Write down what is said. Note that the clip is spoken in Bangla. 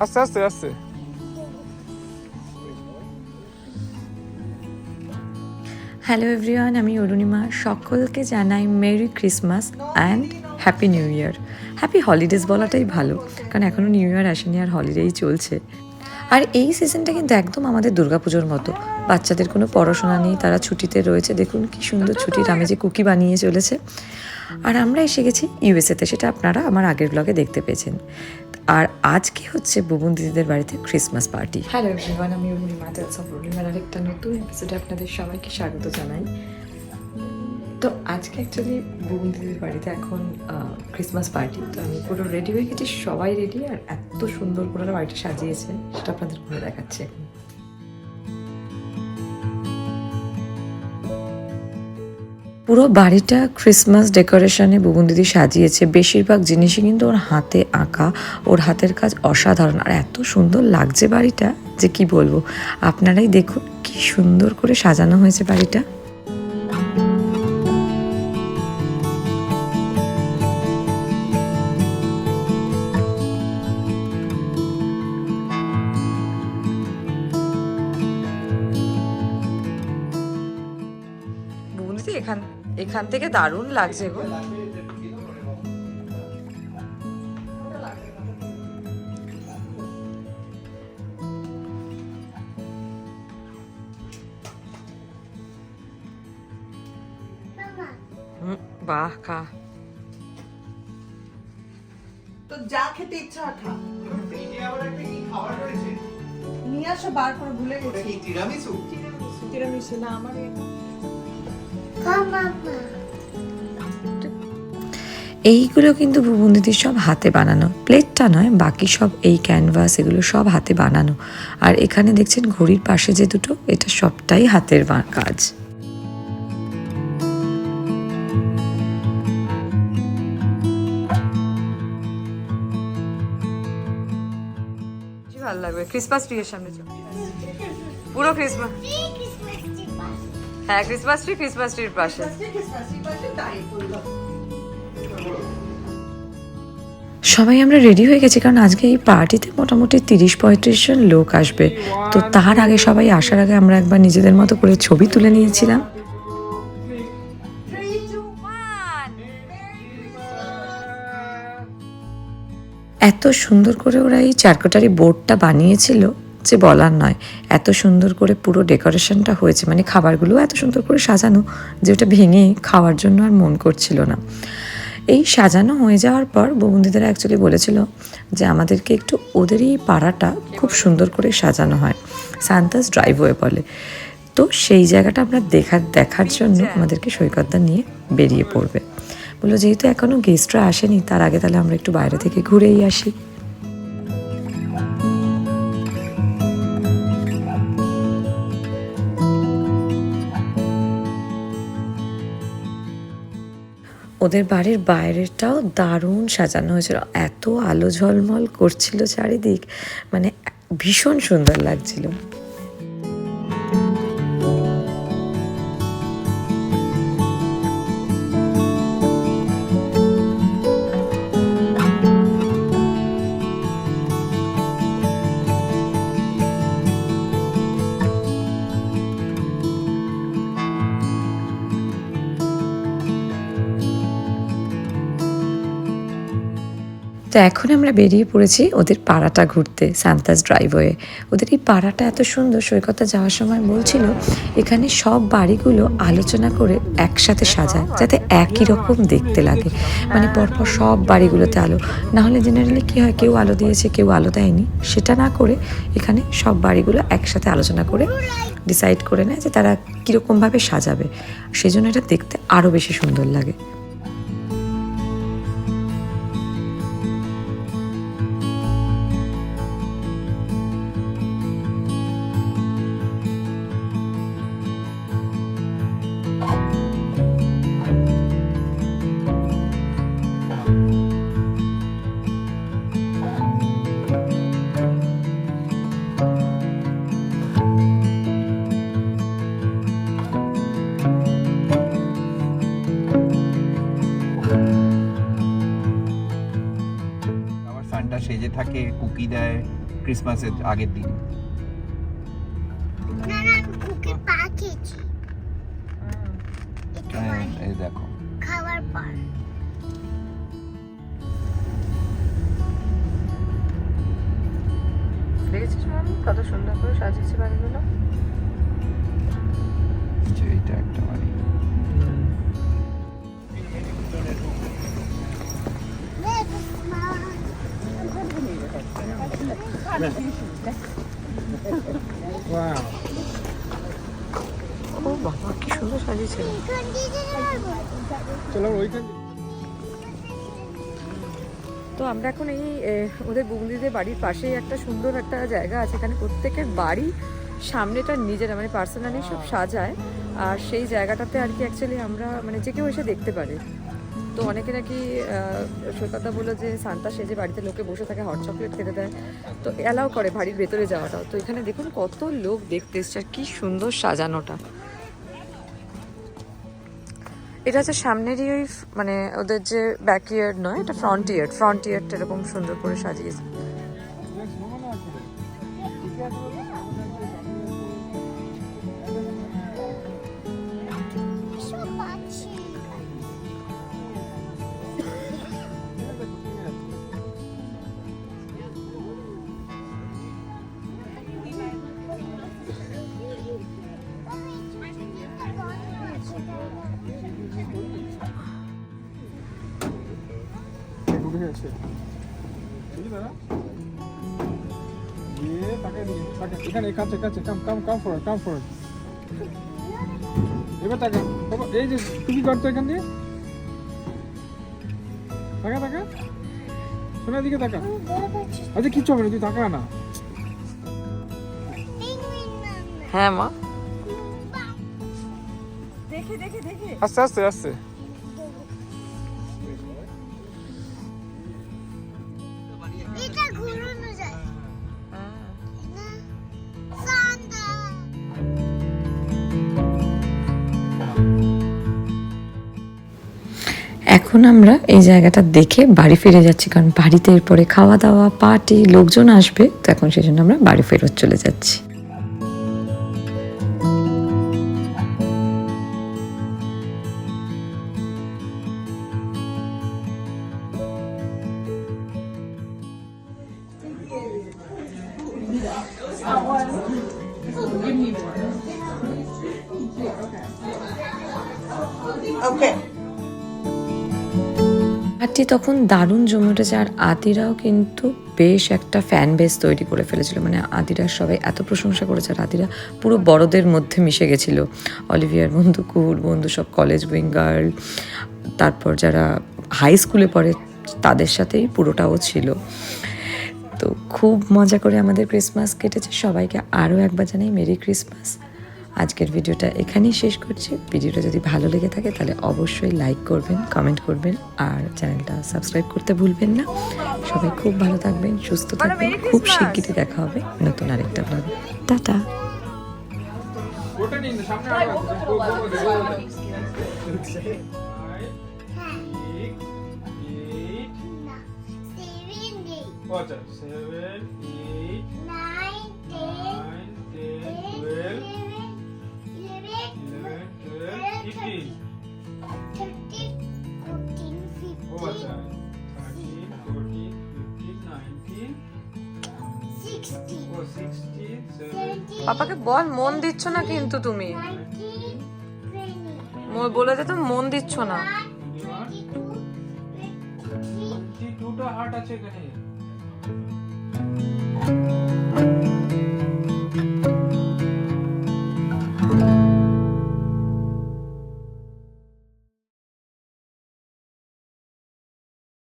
আস্তে আস্তে আস্তে। হ্যালো এভরিওয়ান, আমি অরুণিমা। সকলকে জানাই merry Christmas and happy new year. Happy holidays বলাটাই ভালো, কারণ এখনও নিউ ইয়ার আসেনি আর হলিডেই চলছে। আর এই সিজনটা কিন্তু একদম আমাদের দুর্গাপুজোর মতো। বাচ্চাদের কোনো পড়াশোনা নেই, তারা ছুটিতে রয়েছে। দেখুন কি সুন্দর ছুটির আমেজে কুকি বানিয়ে চলেছে। আর আমরা এসে গেছি ইউএসএতে, সেটা আপনারা আমার আগের ব্লগে দেখতে পেয়েছেন। আর আজকে হচ্ছে বুবুন দিদিদের বাড়িতে ক্রিসমাস পার্টি। হ্যালো এভরিওয়ান, আমি অরুণিমা। অরুণিমার আরেকটা নতুন এপিসোডে আপনাদের সবাইকে স্বাগত জানাই। তো আজকে অ্যাকচুয়ালি বুবুন দিদির বাড়িতে এখন ক্রিসমাস পার্টি। তো আমি পুরো রেডি হয়ে গেছি, সবাই রেডি। আর এত সুন্দর করে ওরা বাড়িটা সাজিয়েছে, সেটা আপনাদের ঘুরে দেখাচ্ছি এখন। পুরো বাড়িটা ক্রিসমাস ডেকোরেশনে বুবুন দিদি সাজিয়েছে। বেশিরভাগ জিনিসই কিন্তু ওর হাতে আঁকা, ওর হাতের কাজ অসাধারণ। আর এত সুন্দর লাগছে বাড়িটা যে কি বলবো। আপনারাই দেখুন কি সুন্দর করে সাজানো হয়েছে বাড়িটা। বুবুন দিদি এখান থেকে দারুণ লাগছে গো। বাহ, খা। তো যা খেতে ইচ্ছা হয় খা। ফ্রিজে আবার একটা কি খাবার রয়েছে? নিয়ে আসো, বার করে ভুলে ওটা গেছি। কি তিরামিসু? তিরামিসু না, আমার এইগুলো কিন্তু বুবুন দিদির সব হাতে বানানো। প্লেটটা নয়, বাকি সব এই ক্যানভাস এগুলো সব হাতে বানানো। আর এখানে দেখছেন ঘড়ির পাশে যে দুটো, এটা সবটাই হাতের কাজ। ভালো লাগবে ক্রিসমাস ট্রি এর সামনে। পুরো ক্রিসমাস, হ্যাঁ ক্রিসমাস ট্রির পাশে। সবাই আমরা রেডি হয়ে গেছি, কারণ আজকে এই পার্টিতে মোটামুটি 30-35 জন লোক আসবে। তো তার আগে সবাই আসার আগে আমরা একবার নিজেদের মতো করে ছবি তুলে নিয়েছিলাম। এত সুন্দর করে ওরা এই চারকোটারি বোর্ডটা বানিয়েছিল যে বলার নয়। এত সুন্দর করে পুরো ডেকোরেশনটা হয়েছে, মানে খাবারগুলো এত সুন্দর করে সাজানো যে ওটা ভেঙে খাওয়ার জন্য আর মন করছিল না। এই সাজানো হয়ে যাওয়ার পর বুবুন দিদিরা অ্যাকচুয়ালি বলেছিল যে আমাদেরকে একটু ওদের এই পাড়াটা খুব সুন্দর করে সাজানো হয়, সান্তাস ড্রাইভওয়ে বলে। তো সেই জায়গাটা আমরা দেখার জন্য আমাদেরকে সৈকতদা নিয়ে বেরিয়ে পড়বে। বললো যেহেতু এখনও গেস্টরা আসেনি, তার আগে তাহলে আমরা একটু বাইরে থেকে ঘুরেই আসি। ওদের বাড়ির বাইরেটাও দারুণ সাজানো হয়েছিল, এত আলো ঝলমল করছিল চারিদিক, মানে ভীষণ সুন্দর লাগছিল। তো এখন আমরা বেরিয়ে পড়েছি ওদের পাড়াটা ঘুরতে, সান্তাস ড্রাইভওয়ে। ওদের এই পাড়াটা এত সুন্দর, সৈকতটা যাওয়ার সময় বলছিল এখানে সব বাড়িগুলো আলোচনা করে একসাথে সাজায় যাতে একই রকম দেখতে লাগে, মানে পরপর সব বাড়িগুলোতে আলো। নাহলে জেনারেলি কী হয়, কেউ আলো দিয়েছে কেউ আলো দেয়নি, সেটা না করে এখানে সব বাড়িগুলো একসাথে আলোচনা করে ডিসাইড করে নেয় যে তারা কীরকমভাবে সাজাবে। সেই জন্য এটা দেখতে আরও বেশি সুন্দর লাগে। সেজে থাকে, কুকি দেয়, ক্রিসমাসের আগের দিন। না না আমি কুকি পা খেয়েছি একটু হ্যাঁ, পরে, এই দেখো খাওয়ার পর। দেখেছিস মামি কত সুন্দর করে সাজিয়েছে বাড়িগুলো? যে এইটা একটা বাড়ি। ও বাবা কি সুন্দর সাজিয়েছে। এখান দিয়ে যেতে পারবো? চলো ওইখান। তো আমরা এখন এই ওদের বুগলিদের বাড়ির পাশেই একটা সুন্দর একটা জায়গা আছে, এখানে প্রত্যেকের বাড়ি সামনেটা নিজেরা মানে পার্সোনালি সব সাজায়, আর সেই জায়গাটাতে আর কি অ্যাকচুয়ালি আমরা মানে যে কেউ এসে দেখতে পারে। তো অনেকে নাকি সৈকতা বললো যে সান্তা সেজে বাড়িতে লোকে বসে থাকে, হট চকলেট খেতে দেয়, তো অ্যালাউ করে বাড়ির ভেতরে যাওয়াটাও। তো এখানে দেখুন কত লোক দেখতে এসছে, আর কি সুন্দর সাজানোটা। এটা হচ্ছে সামনেরই ওই মানে ওদের যে ব্যাকইয়ার্ড নয়, এটা ফ্রন্ট ইয়ার্ডটা এরকম সুন্দর করে সাজিয়েছে। সব পাচ্ছি। ঢুকে গেছে বুঝলি দাদা ये তাকে দিয়ে তাকে এখানে কাছে কাছে কাম ফরওয়ার্ড এবার তাকা বাবা এই যে তুমি করতে এখান দিয়ে তাকা শোনা দিকে তাকা আচ্ছা কিচ্ছু হবে না তুই তাকা না হ্যাঁ মা আস্তে আস্তে আস্তে এটা ঘুরানো যায় না সান্তা। এখন আমরা এই জায়গাটা দেখে বাড়ি ফিরে যাচ্ছি, কারণ বাড়িতে এরপরে খাওয়া দাওয়া পার্টি লোকজন আসবে, তো এখন সেই জন্য আমরা বাড়ি ফেরত চলে যাচ্ছি। ওকে পার্টি তখন দারুণ জমে উঠেছে, আর আদিরাও কিন্তু বেশ একটা ফ্যান বেস তৈরি করে ফেলেছিল, মানে আদিরার সবাই এত প্রশংসা করেছে, আর আদিরা পুরো বড়দের মধ্যে মিশে গেছিলো। অলিভিয়ার বন্ধু, কুহুর বন্ধু, সব কলেজ গোয়িং গার্ল, তারপর যারা হাই স্কুলে পড়ে তাদের সাথেই পুরোটাও ছিল। তো খুব মজা করে আমাদের ক্রিসমাস কেটেছে। সবাইকে আরও একবার জানাই মেরি ক্রিসমাস। আজকের ভিডিওটা এখানেই শেষ করছি। ভিডিওটা যদি ভালো লেগে থাকে তাহলে অবশ্যই লাইক করবেন, কমেন্ট করবেন, আর চ্যানেলটা সাবস্ক্রাইব করতে ভুলবেন না। সবাই খুব ভালো থাকবেন, সুস্থ থাকবেন। খুব শিগগিরই দেখা হবে নতুন আরেকটা ব্লগে। টাটা। ওটা নিন সামনে আগে আচ্ছা 7 8 9 10 12 11 12 13 ও আচ্ছা 13 14 15 19 16 ও 16 17 পাপাকে বল মন দিচ্ছ না কিন্তু তুমি, বলে দে তো মন দিচ্ছ না। 22টা হার্ট আছে এখানে